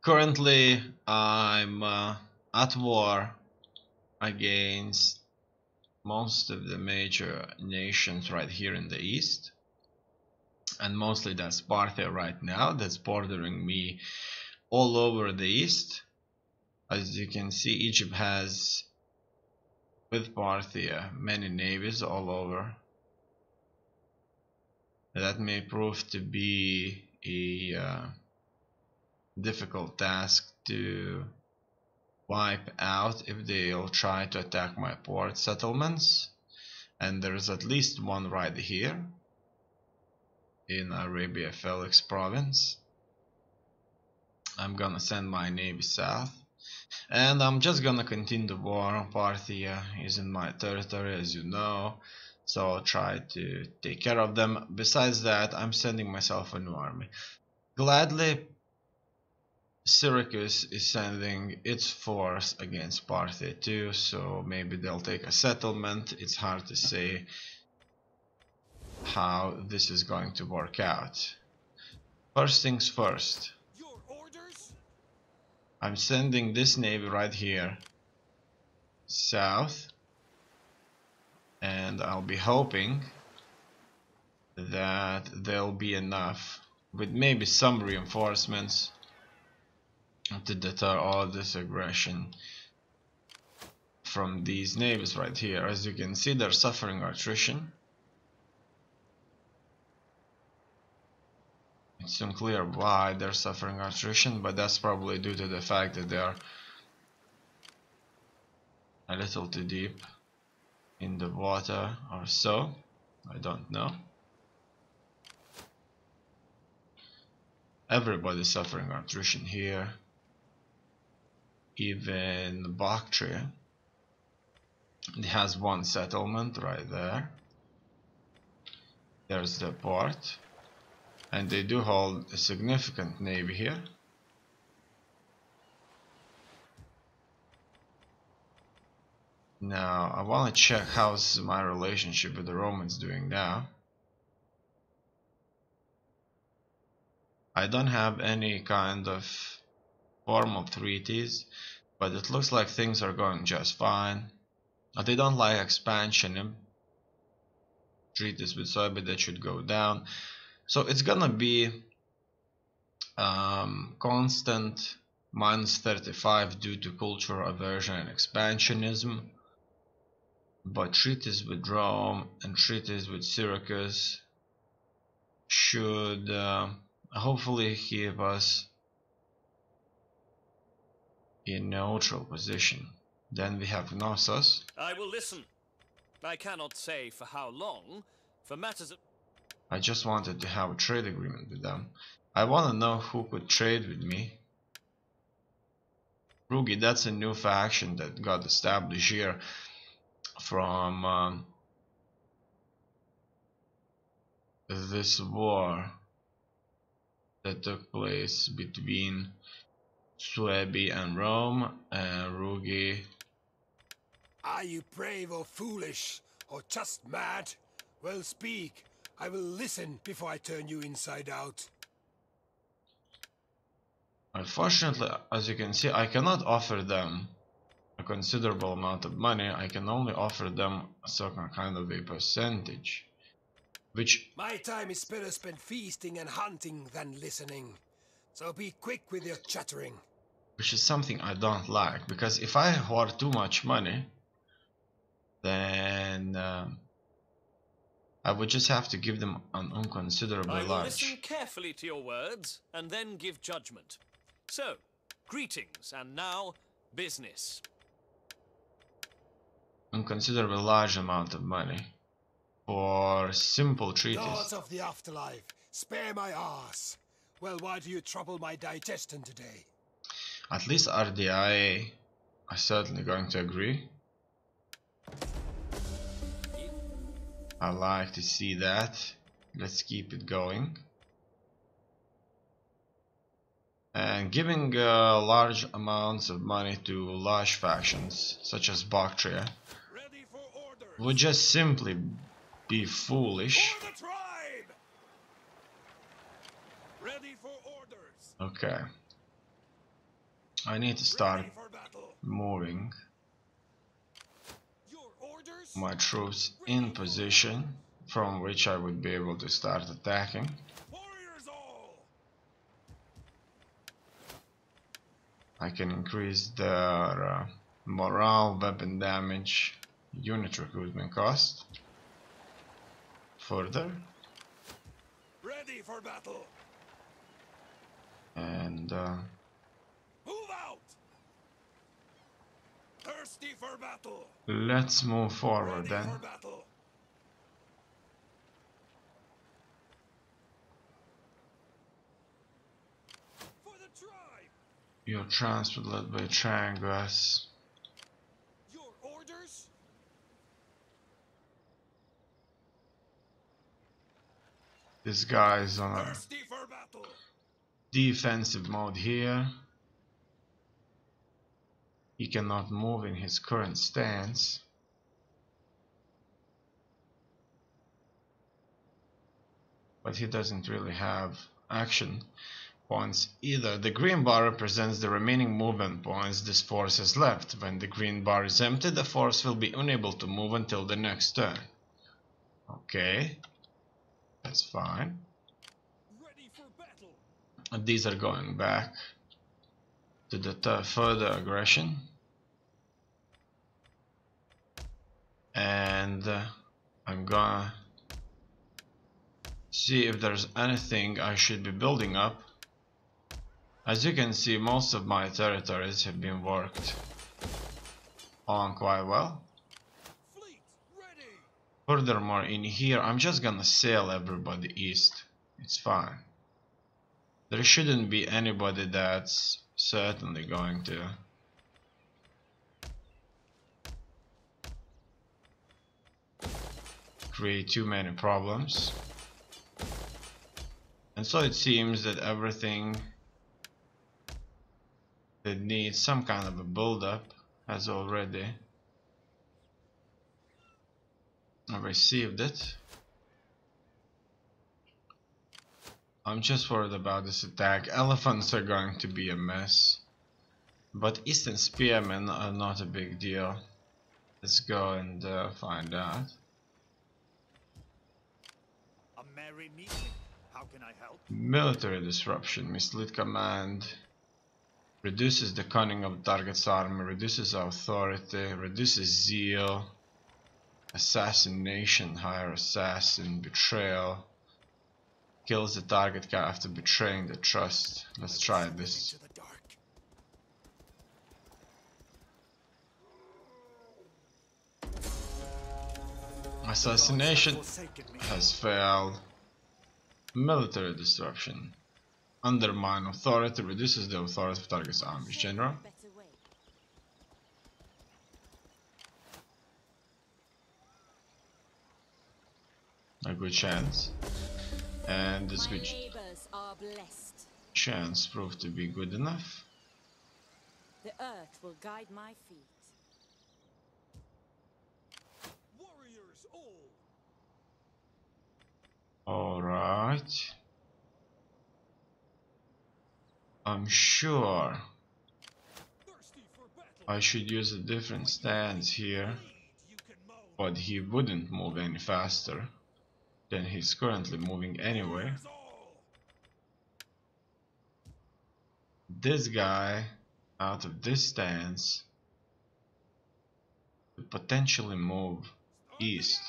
Currently, I'm at war against most of the major nations right here in the east, and mostly that's Parthia right now, that's bordering me all over the east. As you can see, Egypt has, with Parthia, many navies all over. That may prove to be a difficult task to wipe out if they'll try to attack my port settlements, and there's at least one right here in Arabia Felix province. I'm gonna send my navy south, and I'm just gonna continue the war. Parthia is in my territory, as you know, so I'll try to take care of them. Besides that, I'm sending myself a new army. Gladly, Syracuse is sending its force against Parthia too, so maybe they'll take a settlement. It's hard to say how this is going to work out. First things first, Your orders? I'm sending this navy right here south, and I'll be hoping that there'll be enough, with maybe some reinforcements, to deter all this aggression from these navies right here. As you can see, they're suffering attrition. It's unclear why they're suffering attrition, but that's probably due to the fact that they're a little too deep in the water or so. I don't know. Everybody's suffering attrition here. Even Bactria. It has one settlement right there. There's the port. And they do hold a significant navy here. Now, I want to check how's my relationship with the Romans doing now. I don't have any kind of formal treaties, but it looks like things are going just fine. They don't like expansion. Treaties with Serbia, that should go down. So it's gonna be constant -35 due to cultural aversion and expansionism. But treaties with Rome and treaties with Syracuse should hopefully keep us in neutral position. Then we have Knossos. I will listen. I cannot say for how long, for matters of... I just wanted to have a trade agreement with them. I want to know who could trade with me. Rugi, that's a new faction that got established here from this war that took place between Suebi and Rome, and Rugi. Are you brave or foolish, or just mad? Well, speak. I will listen before I turn you inside out. Unfortunately, as you can see, I cannot offer them a considerable amount of money. I can only offer them a certain kind of a percentage, which... My time is better spent feasting and hunting than listening. So be quick with your chattering. Which is something I don't like, because if I hoard too much money, then I would just have to give them an inconsiderably I will large. listen carefully to your words, and then give judgment. So, greetings, and now, business. Inconsiderably large amount of money for simple treaties. Gods of the afterlife, spare my ass. Well, why do you trouble my digestion today? At least RDIA are certainly going to agree. I like to see that. Let's keep it going. And giving large amounts of money to large factions such as Bactria would just simply be foolish. For the tribe! Ready for orders. Okay. I need to start Ready for battle. moving Your orders? my troops in position from which I would be able to start attacking. Warriors all! I can increase their morale, weapon damage, unit recruitment cost further, Ready for battle. and Move out! Thirsty for battle. let's move forward Ready then. for battle. For the tribe. Your transport led by Triangus. Your orders? This guy is on a Thirsty for battle. defensive mode here. He cannot move in his current stance. But he doesn't really have action points either. The green bar represents the remaining movement points this force has left. When the green bar is empty, the force will be unable to move until the next turn. Okay, that's fine. Ready for battle. And these are going back to the further aggression. And I'm gonna see if there's anything I should be building up. As you can see, most of my territories have been worked on quite well. Fleet ready. Furthermore, in here I'm just gonna sail everybody east. It's fine. There shouldn't be anybody that's certainly going to create too many problems. And so it seems that everything that needs some kind of a build-up has already received it. I'm just worried about this attack. Elephants are going to be a mess, but Eastern Spearmen are not a big deal. Let's go and find out. A merry meeting. How can I help? Military disruption, mislead command, reduces the cunning of the target's army, reduces authority, reduces zeal, assassination, hire assassin, betrayal, kills the target after betraying the trust. Let's try this. Into the dark. Assassination Forsaken me. has failed. Military disruption. Undermine authority, reduces the authority of target's army general. Better way. A good chance. And this My good neighbors are blessed. chance proved to be good enough. The earth will guide my feet. Warriors all. Alright. I'm sure Thirsty for battle. I should use a different stance here, Lead, you can mow. but he wouldn't move any faster than he's currently moving anyway. Warriors all. This guy, out of this stance, could potentially move east.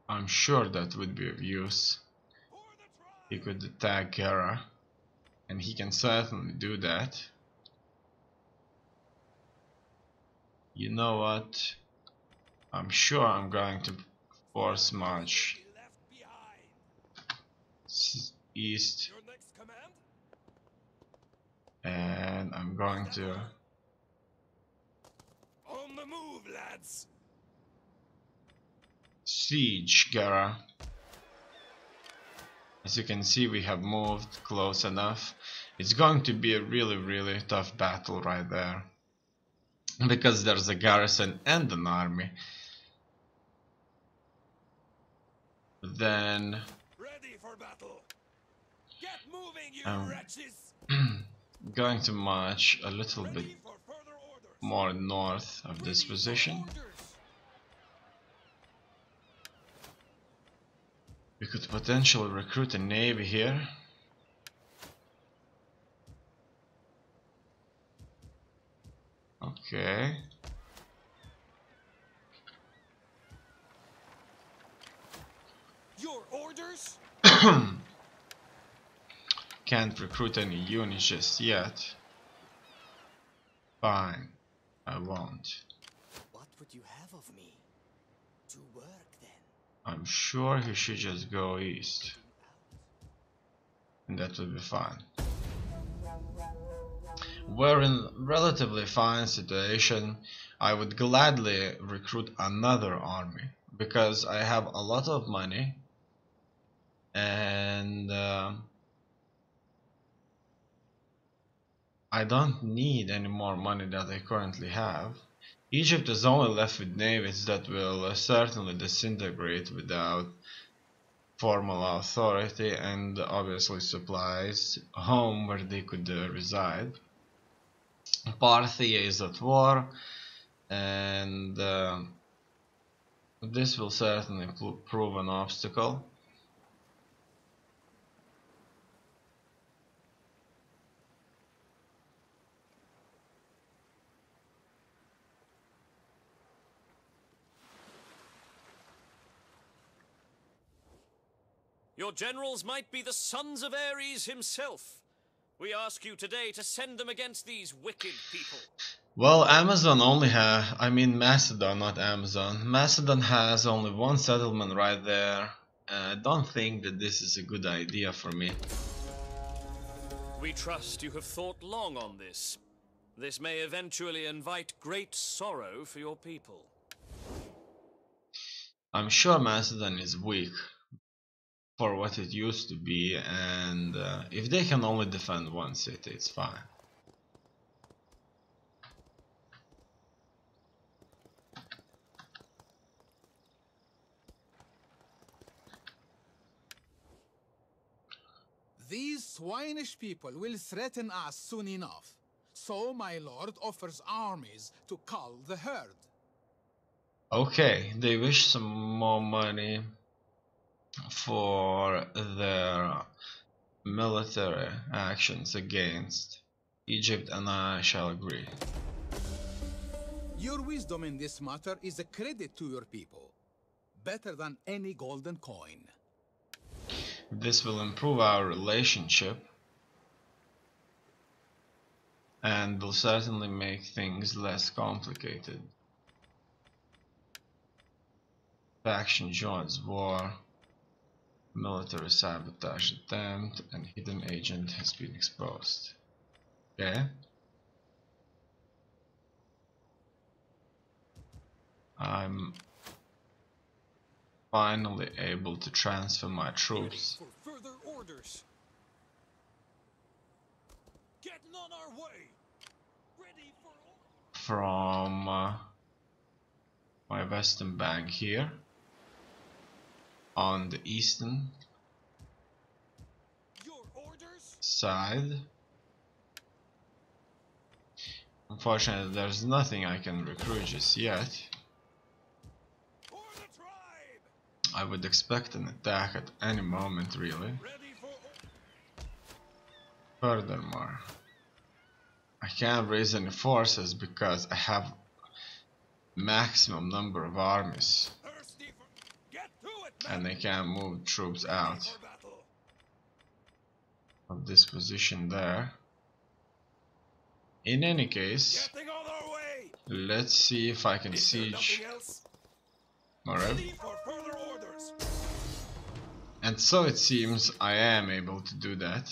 I'm sure that would be of use. For the tribe. He could attack Gera, and he can certainly do that. You know what? I'm sure I'm going to force march Be left behind. east, Your next command? and I'm going to On the move, lads. siege Gera. As you can see, we have moved close enough. It's going to be a really tough battle right there, because there's a garrison and an army. Then Ready for battle. Get moving, you I'm wretches! going to march a little bit Ready for further orders. more north of this Ready for position. orders. We could potentially recruit a navy here. Okay. Your orders? Can't recruit any units just yet. Fine, I won't. What would you have of me? To work then? I'm sure he should just go east. And that will be fine. We're in relatively fine situation. I would gladly recruit another army because I have a lot of money and I don't need any more money that I currently have. Egypt is only left with navies that will certainly disintegrate without formal authority, and obviously supplies a home where they could reside. Parthia is at war, and this will certainly prove an obstacle. Your generals might be the sons of Ares himself. We ask you today to send them against these wicked people. Well, Amazon only Macedon, not Amazon. Macedon has only one settlement right there. I don't think that this is a good idea for me. We trust you have thought long on this. This may eventually invite great sorrow for your people. I'm sure Macedon is weak for what it used to be, and if they can only defend one city, it's fine. These swinish people will threaten us soon enough. So my lord offers armies to cull the herd. Okay, they wish some more money for their military actions against Egypt, and I shall agree. Your wisdom in this matter is a credit to your people. Better than any golden coin. This will improve our relationship and will certainly make things less complicated. Faction joins war, military sabotage attempt, and hidden agent has been exposed. Okay. I'm finally able to transfer my troops For further orders. Getting on our way. Ready for orders. from my western bank here on the eastern Your orders? side. Unfortunately, there's nothing I can recruit just yet. For the tribe. I would expect an attack at any moment, really. Ready for Furthermore, I can't raise any forces because I have maximum number of armies, thirsty for. Get to it. and I can't move troops out For battle. of this position there. In any case, Getting on our way. let's see if I can Is there siege nothing else? Alright. Ready for further orders. And so it seems I am able to do that.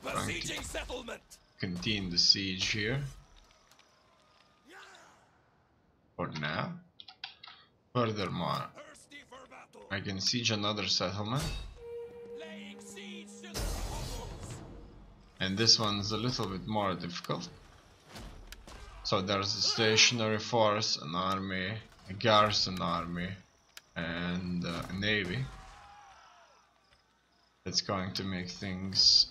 Besieging settlement. Continue the siege here for now. Furthermore, Thirsty for battle. I can siege another settlement, Laying siege to the walls. and this one's a little bit more difficult. So there's a stationary force, an army, a garrison army, and a navy It's going to make things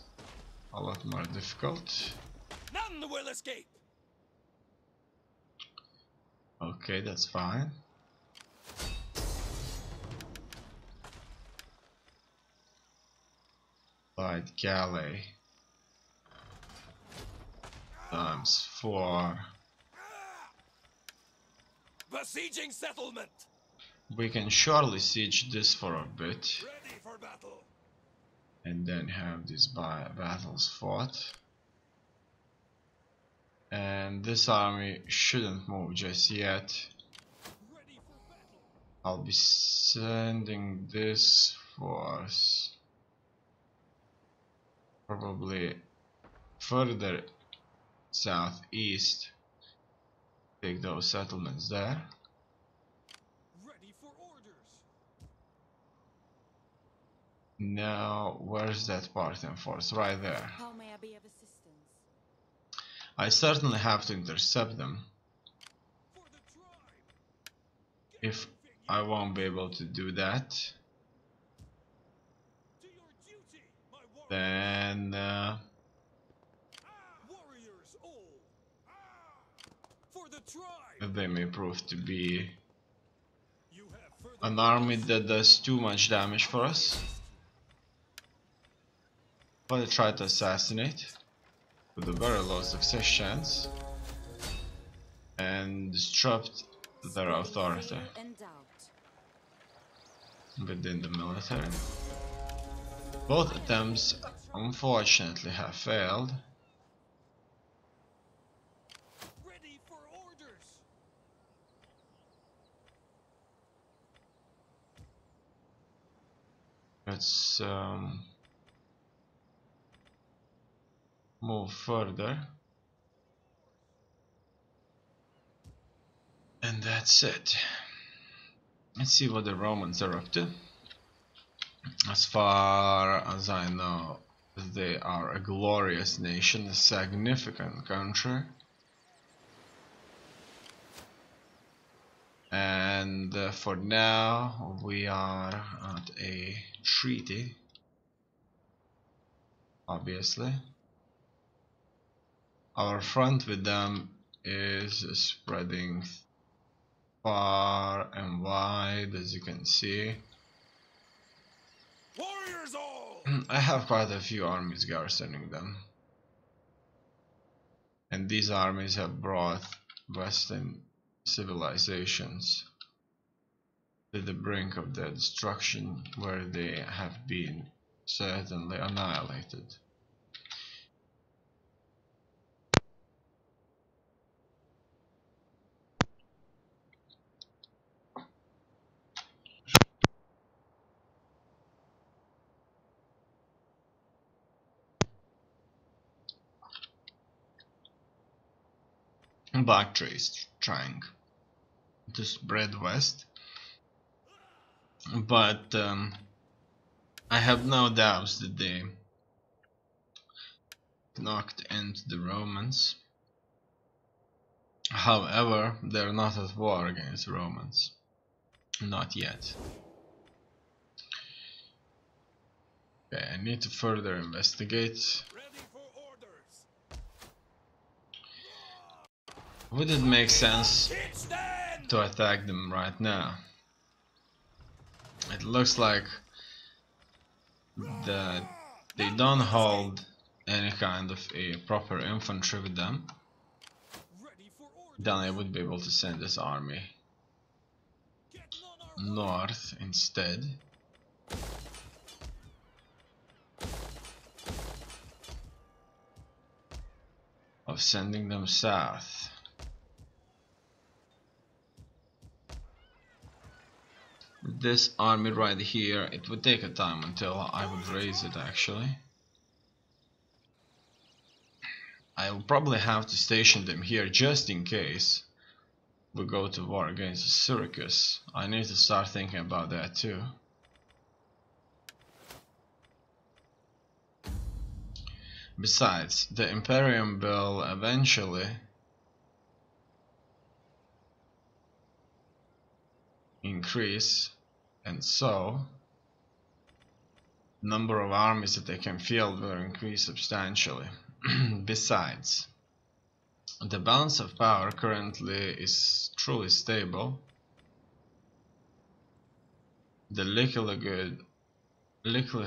a lot more difficult. None will escape. Okay, that's fine. Light galley times 4. Besieging settlement. We can surely siege this for a bit Ready for battle. and then have these battles fought. And this army shouldn't move just yet. Ready for battle. I'll be sending this force probably further southeast. Take those settlements there. Ready for orders. Now, where's that Parthian force? Right there. How may I be of assistance? I certainly have to intercept them. For the tribe. If I won't be able to do that, To your duty, my warrior. then Warriors all. For the tribe. they may prove to be You have further an army that does too much damage for us. But I try to assassinate with a very low success chance and disrupt their authority Zeal and doubt. within the military. Both attempts unfortunately have failed. ready for orders. Let's move further. And that's it. Let's see what the Romans are up to. As far as I know, they are a glorious nation, a significant country. And for now, we are at a treaty, obviously. Our front with them is spreading far and wide, as you can see. Warriors all. I have quite a few armies garrisoning them. And these armies have brought Western civilizations to the brink of their destruction, where they have been certainly annihilated. Bactria is trying to spread west, but I have no doubts that they knocked into the Romans. However, they're not at war against the Romans. Not yet. Okay, I need to further investigate. Ready for orders. Would it make sense Hit stand. to attack them right now? It looks like that they don't hold any kind of a proper infantry with them. Ready for orders. Then I would be able to send this army Get none our north instead. Of sending them south. This army right here, it would take a time until I would raise it actually. I will probably have to station them here just in case we go to war against Syracuse. I need to start thinking about that too. Besides, the Imperium will eventually increase, and so number of armies that they can field will increase substantially. Besides, the balance of power currently is truly stable. The liquid